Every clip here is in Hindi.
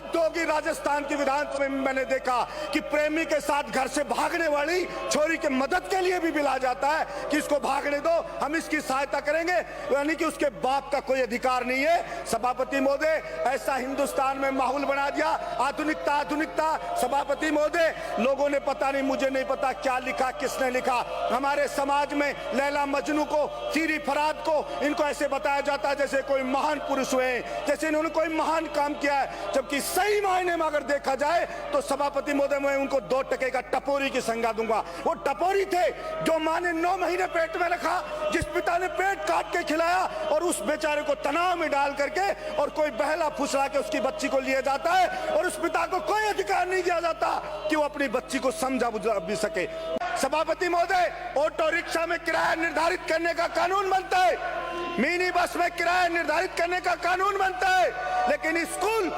हद होगी। राजस्थान की विधानसभा में मैंने देखा कि प्रेमी के साथ घर से भागने वाली छोरी की मदद के लिए भी बिल आ जाता है कि इसको भागने दो, हम इसकी सहायता करेंगे, यानी कि उसके बाप का कोई अधिकार नहीं है। सभापति महोदय, ऐसा हिंदुस्तान में माहौल बना दिया, आधुनिकता आधुनिकता। सभापति महोदय, लोगों ने पता नहीं, मुझे नहीं पता क्या लिखा, किसने लिखा, हमारे समाज में लैला मजनू को, सीरी फराद को, इनको ऐसे बताया जाता है जैसे कोई महान पुरुष हुए, जैसे इन्होंने कोई महान काम किया है, जबकि सही मायने में अगर देखा जाए तो सभापति महोदय मैं उनको 2 टके का टपोरी की संज्ञा दूंगा। वो टपोरी थे जो मां ने 9 महीने पेट में रखा, जिस पिता ने पेट काट के खिलाया और उस बेचारे को तनाव में डाल करके और कोई बहला फुसला के उसकी बच्ची को लिए जाता है और उस पिता को कोई अधिकार नहीं दिया जाता कि वो अपनी बच्ची को समझा बुझा भी सके। सभापति महोदय, ऑटो रिक्शा में किराया निर्धारित करने का कानून बनता है, मिनी बस में किराया निर्धारित करने का कानून बनता है, लेकिन स्कूल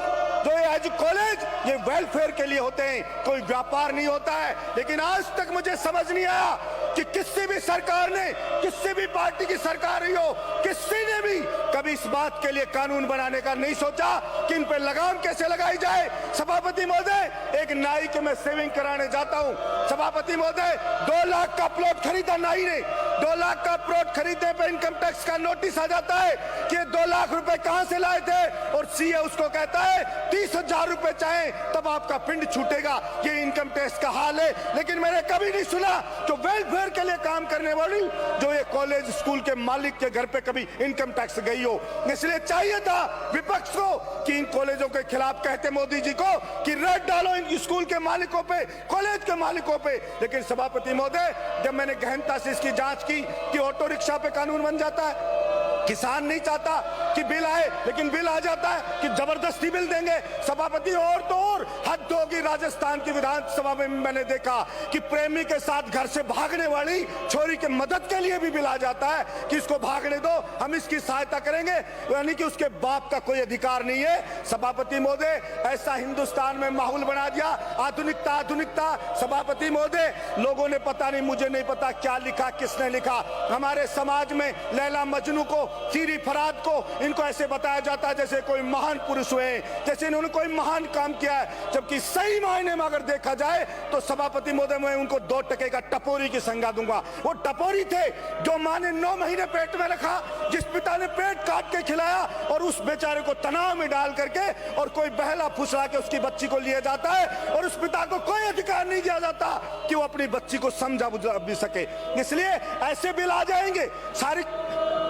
जो एज कॉलेज ये वेलफेयर के लिए होते हैं, कोई व्यापार नहीं होता है। लेकिन आज तक मुझे समझ नहीं आया कि किसी भी सरकार ने, किसी भी पार्टी की सरकार रही हो, किसी ने भी कभी इस बात के लिए कानून बनाने का नहीं सोचा कि इन पे लगाम कैसे लगाई जाए। सभापति महोदय, एक नाई के मैं सेविंग कराने जाता हूं, सभापति महोदय 2 लाख का प्लॉट खरीदा नाई ने, 2 लाख का प्लॉट खरीदने पे इनकम टैक्स का नोटिस आ जाता है कि 2 लाख रुपए कहां से लाए थे, और सीए उसको कहता है 30,000 रुपए चाहे तब आपका पिंड छूटेगा। ये इनकम टैक्स का हाल है। लेकिन मैंने कभी नहीं सुना जो वेलफेयर के लिए काम करने वाली, जो ये कॉलेज स्कूल के मालिक के घर पे कभी इनकम टैक्स गई हो। इसलिए चाहिए था विपक्ष को कि इन कॉलेजों के खिलाफ कहते मोदी जी को कि रेड डालो इन स्कूल के मालिकों पे, कॉलेज के मालिकों पे। लेकिन सभापति महोदय, जब मैंने गहनता से इसकी जांच की कि ऑटो रिक्शा पे कानून बन जाता है, किसान नहीं चाहता कि बिल आए, लेकिन बिल आ जाता है कि जबरदस्ती बिल देंगे। सभापति, और तो और हद होगी। राजस्थान की विधानसभा में मैंने देखा कि प्रेमी के साथ घर से भागने वाली छोरी की मदद के लिए भी बिल आ जाता है कि इसको भागने दो, हम इसकी सहायता करेंगे, यानी कि उसके बाप का कोई अधिकार नहीं है। सभापति महोदय, ऐसा हिंदुस्तान में माहौल बना दिया, आधुनिकता आधुनिकता। सभापति महोदय, लोगों ने पता नहीं, मुझे नहीं पता क्या लिखा, किसने लिखा, हमारे समाज में लैला मजनू को, सीरी फराद को, इनको ऐसे बताया जाता है जैसे कोई महान पुरुष हुए, जैसे इन्होंने कोई महान काम किया है, जबकि सही मायने में अगर देखा जाए तो सभापति महोदय मैं उनको 2 टके का टपोरी की संज्ञा दूंगा। वो टपोरी थे जो मां ने 9 महीने पेट में रखा, जिस पिता ने पेट काट के खिलाया और उस बेचारे को तनाव में डाल करके और कोई बहला फुसला के उसकी बच्ची को लिए जाता है और उस पिता को कोई अधिकार नहीं दिया जाता कि वो अपनी बच्ची को समझा बुझा भी सके। इसलिए ऐसे बिल आ जाएंगे, सारी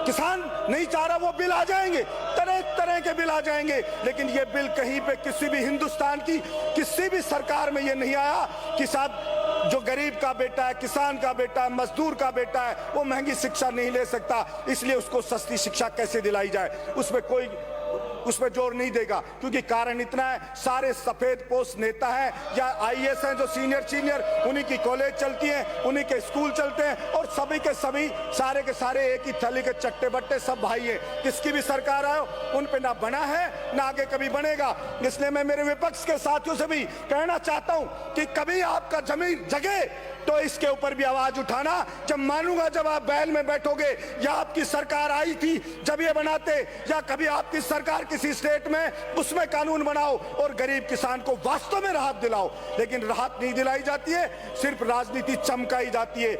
किसान नहीं चाह रहा वो बिल आ जाएंगे, तरह तरह के बिल आ जाएंगे, लेकिन ये बिल कहीं पे किसी भी हिंदुस्तान की किसी भी सरकार में ये नहीं आया कि साहब जो गरीब का बेटा है, किसान का बेटा है, मजदूर का बेटा है, वो महंगी शिक्षा नहीं ले सकता, इसलिए उसको सस्ती शिक्षा कैसे दिलाई जाए, उसमें जोर नहीं देगा। क्योंकि कारण इतना है, सारे सफेद पोस्ट नेता हैं या आईएएस हैं जो सीनियर, उन्हीं की कॉलेज चलती हैं, उन्हीं के स्कूल चलते हैं, और सभी के सभी सारे के सारे एक ही थैली के चट्टे बट्टे सब भाई हैं। किसकी भी सरकार आए उन पे ना बना है ना आगे कभी बनेगा। इसलिए मैं मेरे विपक्ष के साथियों से भी कहना चाहता हूं कि कभी आपका जमीन जगे तो इसके ऊपर भी आवाज उठाना। जब मानूंगा जब आप बैल में बैठोगे, या आपकी सरकार आई थी जब ये बनाते, या कभी आपकी सरकार किसी स्टेट में उसमें कानून बनाओ और गरीब किसान को वास्तव में राहत दिलाओ। लेकिन राहत नहीं दिलाई जाती है, सिर्फ राजनीति चमकाई जाती है।